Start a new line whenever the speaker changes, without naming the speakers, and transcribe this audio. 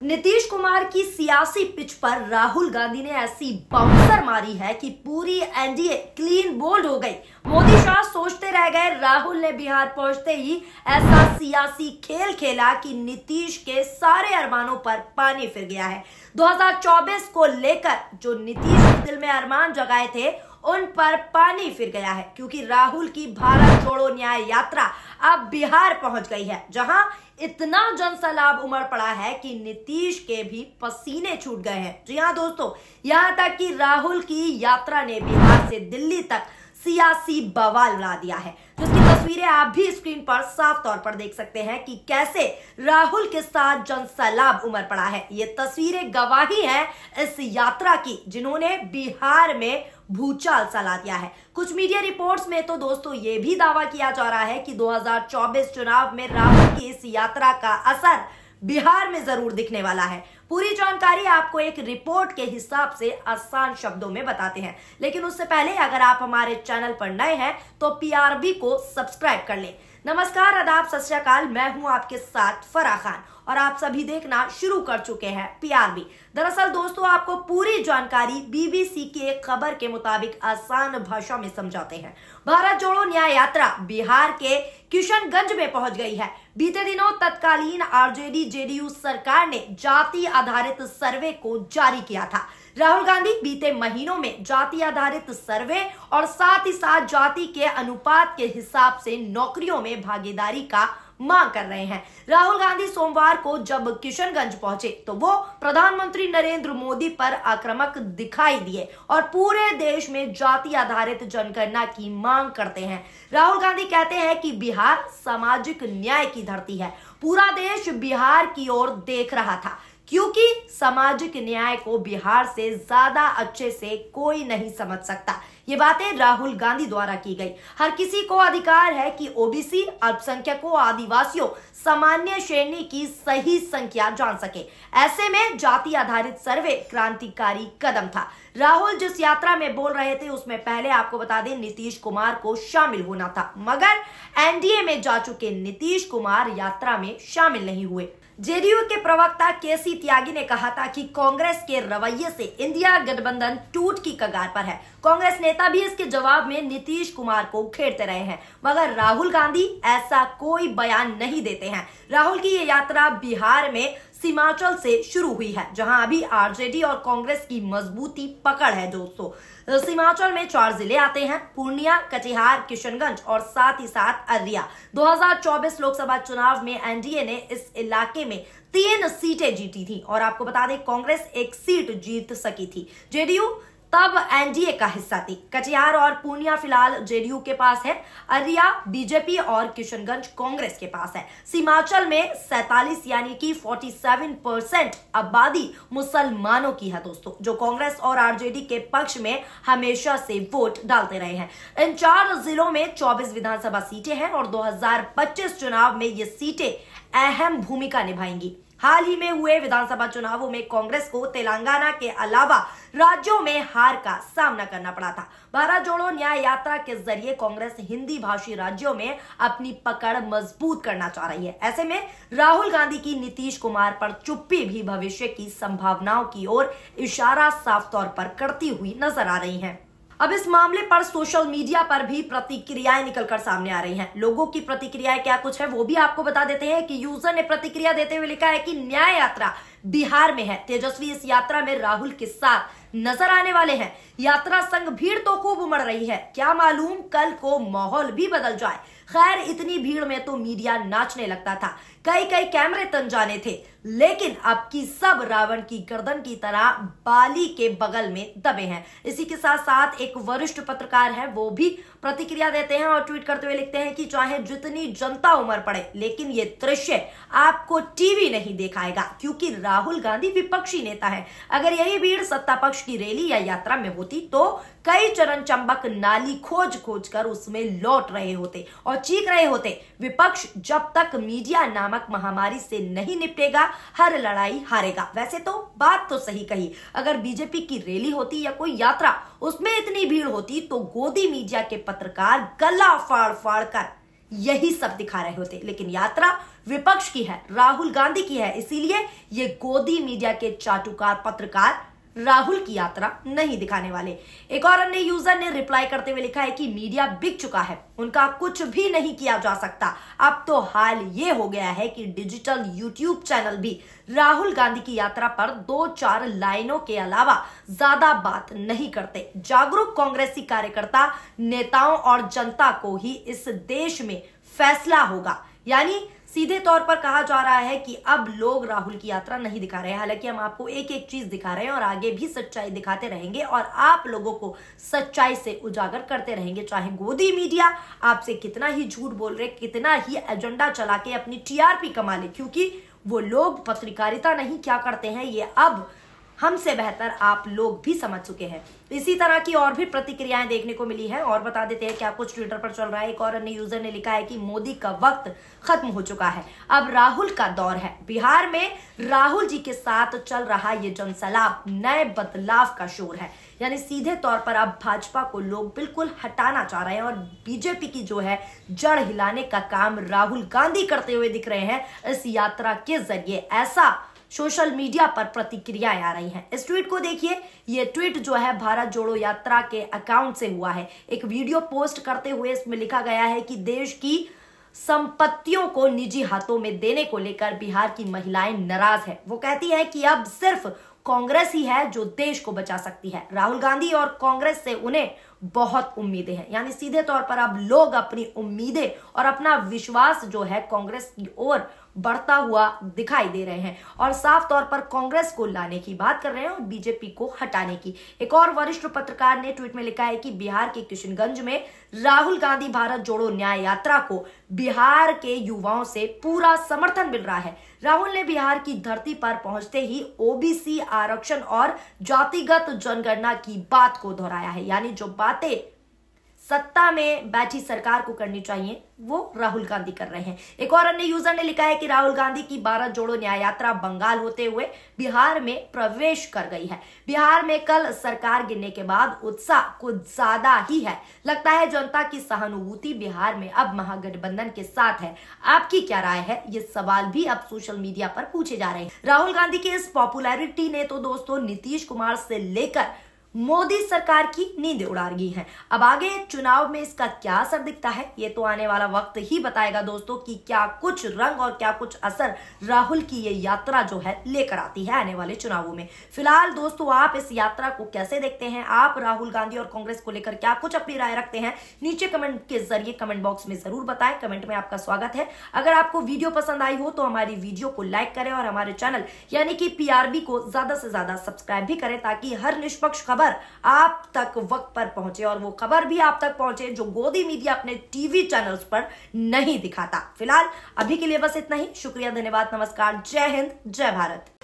नीतीश कुमार की सियासी पिच पर राहुल गांधी ने ऐसी बाउंसर मारी है कि पूरी एनडीए क्लीन बोल्ड हो गई। मोदी शाह सोचते रह गए। राहुल ने बिहार पहुंचते ही ऐसा सियासी खेल खेला कि नीतीश के सारे अरमानों पर पानी फिर गया है। 2024 को लेकर जो नीतीश के दिल में अरमान जगाए थे उन पर पानी फिर गया है, क्योंकि राहुल की भारत जोड़ो न्याय यात्रा अब बिहार पहुंच गई है, जहां इतना जनसैलाब उमड़ पड़ा है कि नीतीश के भी पसीने छूट गए हैं। जी हां दोस्तों, यहां तक कि राहुल की यात्रा ने बिहार से दिल्ली तक सियासी बवाल उड़ा दिया है, जिसकी तस्वीरें आप भी स्क्रीन पर साफ तौर पर देख सकते हैं कि कैसे राहुल के साथ जनसैलाब उमड़ पड़ा है। ये तस्वीरें गवाही है इस यात्रा की, जिन्होंने बिहार में भूचाल चला दिया है। कुछ मीडिया रिपोर्ट्स में तो दोस्तों ये भी दावा किया जा रहा है कि 2024 चुनाव में राहुल की इस यात्रा का असर बिहार में जरूर दिखने वाला है। पूरी जानकारी आपको एक रिपोर्ट के हिसाब से आसान शब्दों में बताते हैं, लेकिन उससे पहले अगर आप हमारे चैनल पर नए हैं तो पीआरबी को सब्सक्राइब कर लें। नमस्कार, आदाब, सत श्री अकाल, मैं हूं आपके साथ फराह खान और आप सभी देखना शुरू कर चुके हैं पीआरबी। दरअसल दोस्तों, आपको पूरी जानकारी बीबीसी की एक खबर के मुताबिक आसान भाषा में समझाते हैं। भारत जोड़ो न्याय यात्रा बिहार के किशनगंज में पहुंच गई है। बीते दिनों तत्कालीन आरजेडी जेडीयू सरकार ने जाति आधारित सर्वे को जारी किया था। राहुल गांधी बीते महीनों में जाति आधारित सर्वे और साथ ही साथ जाति के अनुपात के हिसाब से नौकरियों में भागीदारी का मांग कर रहे हैं। राहुल गांधी सोमवार को जब किशनगंज पहुंचे तो वो प्रधानमंत्री नरेंद्र मोदी पर आक्रामक दिखाई दिए और पूरे देश में जाति आधारित जनगणना की मांग करते हैं। राहुल गांधी कहते हैं कि बिहार सामाजिक न्याय की धरती है। पूरा देश बिहार की ओर देख रहा था, क्योंकि सामाजिक न्याय को बिहार से ज्यादा अच्छे से कोई नहीं समझ सकता। ये बातें राहुल गांधी द्वारा की गई। हर किसी को अधिकार है कि ओबीसी, अल्पसंख्यकों, आदिवासियों, सामान्य श्रेणी की सही संख्या जान सके। ऐसे में जाति आधारित सर्वे क्रांतिकारी कदम था। राहुल जिस यात्रा में बोल रहे थे उसमें पहले आपको बता दें नीतीश कुमार को शामिल होना था, मगर एनडीए में जा चुके नीतीश कुमार यात्रा में शामिल नहीं हुए। जेडीयू के प्रवक्ता केसी त्यागी ने कहा था कि कांग्रेस के रवैये से इंडिया गठबंधन टूट की कगार पर है। कांग्रेस नेता भी इसके जवाब में नीतीश कुमार को घेरते रहे हैं, मगर राहुल गांधी ऐसा कोई बयान नहीं देते हैं। राहुल की ये यात्रा बिहार में सीमांचल से शुरू हुई है, जहां अभी आरजेडी और कांग्रेस की मजबूती पकड़ है। दोस्तों, सीमांचल में 4 जिले आते हैं: पूर्णिया, कटिहार, किशनगंज और साथ ही साथ अररिया। 2024 लोकसभा चुनाव में एनडीए ने इस इलाके में 3 सीटें जीती थी और आपको बता दें कांग्रेस 1 सीट जीत सकी थी। जेडीयू तब एनडीए का हिस्सा थी। कटिहार और पूर्णिया फिलहाल जेडीयू के पास है, अररिया बीजेपी और किशनगंज कांग्रेस के पास है। सीमांचल में 47 यानी कि 47% आबादी मुसलमानों की है दोस्तों, जो कांग्रेस और आरजेडी के पक्ष में हमेशा से वोट डालते रहे हैं। इन 4 जिलों में 24 विधानसभा सीटें हैं और 2025 चुनाव में ये सीटें अहम भूमिका निभाएंगी। हाल ही में हुए विधानसभा चुनावों में कांग्रेस को तेलंगाना के अलावा राज्यों में हार का सामना करना पड़ा था। भारत जोड़ो न्याय यात्रा के जरिए कांग्रेस हिंदी भाषी राज्यों में अपनी पकड़ मजबूत करना चाह रही है। ऐसे में राहुल गांधी की नीतीश कुमार पर चुप्पी भी भविष्य की संभावनाओं की ओर इशारा साफ तौर पर करती हुई नजर आ रही है। अब इस मामले पर सोशल मीडिया पर भी प्रतिक्रियाएं निकलकर सामने आ रही हैं। लोगों की प्रतिक्रियाएं क्या कुछ है वो भी आपको बता देते हैं कि यूजर ने प्रतिक्रिया देते हुए लिखा है कि न्याय यात्रा बिहार में है। तेजस्वी इस यात्रा में राहुल के साथ नजर आने वाले हैं। यात्रा संग भीड़ तो खूब उमड़ रही है, क्या मालूम कल को माहौल भी बदल जाए। खैर, इतनी भीड़ में तो मीडिया नाचने लगता था, कई कैमरे तन जाने थे, लेकिन अब की सब रावण की गर्दन की तरह बाली के बगल में दबे हैं। इसी के साथ साथ एक वरिष्ठ पत्रकार है, वो भी प्रतिक्रिया देते हैं और ट्वीट करते हुए लिखते हैं कि चाहे जितनी जनता उमड़ पड़े, लेकिन ये दृश्य आपको टीवी नहीं दिखाएगा, क्योंकि राहुल गांधी विपक्षी नेता है। अगर यही भीड़ सत्ता पक्ष की रैली या यात्रा में होती तो कई चरण चंबक नाली खोज कर उसमें लौट रहे होते और चीख रहे होते, विपक्ष जब तक मीडिया नामक महामारी से नहीं निपटेगा हर लड़ाई हारेगा। वैसे तो बात तो सही कही, अगर बीजेपी की रैली होती या कोई यात्रा उसमें इतनी भीड़ होती तो गोदी मीडिया के पत्रकार गला फाड़ फाड़ कर यही सब दिखा रहे होते, लेकिन यात्रा विपक्ष की है, राहुल गांधी की है, इसीलिए ये गोदी मीडिया के चाटुकार पत्रकार राहुल की यात्रा नहीं दिखाने वाले। एक और अन्य यूजर ने रिप्लाई करते हुए लिखा है कि मीडिया बिक चुका है, उनका कुछ भी नहीं किया जा सकता। अब तो हाल ये हो गया है कि डिजिटल यूट्यूब चैनल भी राहुल गांधी की यात्रा पर 2-4 लाइनों के अलावा ज्यादा बात नहीं करते। जागरूक कांग्रेसी कार्यकर्ता, नेताओं और जनता को ही इस देश में फैसला होगा। यानी सीधे तौर पर कहा जा रहा है कि अब लोग राहुल की यात्रा नहीं दिखा रहे हैं। हालांकि हम आपको एक एक चीज दिखा रहे हैं और आगे भी सच्चाई दिखाते रहेंगे और आप लोगों को सच्चाई से उजागर करते रहेंगे। चाहे गोदी मीडिया आपसे कितना ही झूठ बोल रहे, कितना ही एजेंडा चला के अपनी टीआरपी कमा ले, क्योंकि वो लोग पत्रकारिता नहीं क्या करते हैं ये अब हमसे बेहतर आप लोग भी समझ चुके हैं। इसी तरह की और भी प्रतिक्रियाएं देखने को मिली है और बता देते हैं क्या कुछ ट्विटर पर चल रहा है। एक और अन्य यूजर ने लिखा है कि मोदी का वक्त खत्म हो चुका है, अब राहुल का दौर है। बिहार में राहुल जी के साथ चल रहा ये जनसैलाब नए बदलाव का शोर है। यानी सीधे तौर पर अब भाजपा को लोग बिल्कुल हटाना चाह रहे हैं और बीजेपी की जो है जड़ हिलाने का काम राहुल गांधी करते हुए दिख रहे हैं इस यात्रा के जरिए। ऐसा सोशल मीडिया पर प्रतिक्रियाएं आ रही हैं। इस ट्वीट को देखिए, ये ट्वीट जो है भारत जोड़ो यात्रा के अकाउंट से हुआ है। एक वीडियो पोस्ट करते हुए इसमें लिखा गया है कि देश की संपत्तियों को निजी हाथों में देने को लेकर बिहार की महिलाएं नाराज है। वो कहती हैं कि अब सिर्फ कांग्रेस ही है जो देश को बचा सकती है। राहुल गांधी और कांग्रेस से उन्हें बहुत उम्मीदें हैं। यानी सीधे तौर पर अब लोग अपनी उम्मीदें और अपना विश्वास जो है कांग्रेस की ओर बढ़ता हुआ दिखाई दे रहे हैं और साफ तौर पर कांग्रेस को लाने की बात कर रहे हैं और बीजेपी को हटाने की। एक और वरिष्ठ पत्रकार ने ट्वीट में लिखा है कि बिहार के किशनगंज में राहुल गांधी भारत जोड़ो न्याय यात्रा को बिहार के युवाओं से पूरा समर्थन मिल रहा है। राहुल ने बिहार की धरती पर पहुंचते ही ओबीसी आरक्षण और जातिगत जनगणना की बात को दोहराया है। यानी जो बातें सत्ता में बैठी सरकार को करनी चाहिए वो राहुल गांधी कर रहे हैं। एक और अन्य यूजर ने लिखा है कि राहुल गांधी की भारत जोड़ो न्याय यात्रा बंगाल होते हुए बिहार में प्रवेश कर गई है। बिहार में कल सरकार गिरने के बाद उत्साह कुछ ज्यादा ही है। लगता है जनता की सहानुभूति बिहार में अब महागठबंधन के साथ है। आपकी क्या राय है, ये सवाल भी अब सोशल मीडिया पर पूछे जा रहे हैं। राहुल गांधी की इस पॉपुलैरिटी ने तो दोस्तों नीतीश कुमार से लेकर मोदी सरकार की नींद उड़ा रही है। अब आगे चुनाव में इसका क्या असर दिखता है ये तो आने वाला वक्त ही बताएगा दोस्तों कि क्या कुछ रंग और क्या कुछ असर राहुल की ये यात्रा जो है लेकर आती है आने वाले चुनावों में। फिलहाल दोस्तों आप इस यात्रा को कैसे देखते हैं, आप राहुल गांधी और कांग्रेस को लेकर क्या कुछ अपनी राय रखते हैं, नीचे कमेंट के जरिए कमेंट बॉक्स में जरूर बताएं। कमेंट में आपका स्वागत है। अगर आपको वीडियो पसंद आई हो तो हमारी वीडियो को लाइक करें और हमारे चैनल यानी कि पीआरबी को ज्यादा से ज्यादा सब्सक्राइब भी करें ताकि हर निष्पक्ष खबर आप तक वक्त पर पहुंचे और वो खबर भी आप तक पहुंचे जो गोदी मीडिया अपने टीवी चैनल्स पर नहीं दिखाता। फिलहाल अभी के लिए बस इतना ही। शुक्रिया, धन्यवाद, नमस्कार, जय हिंद, जय भारत।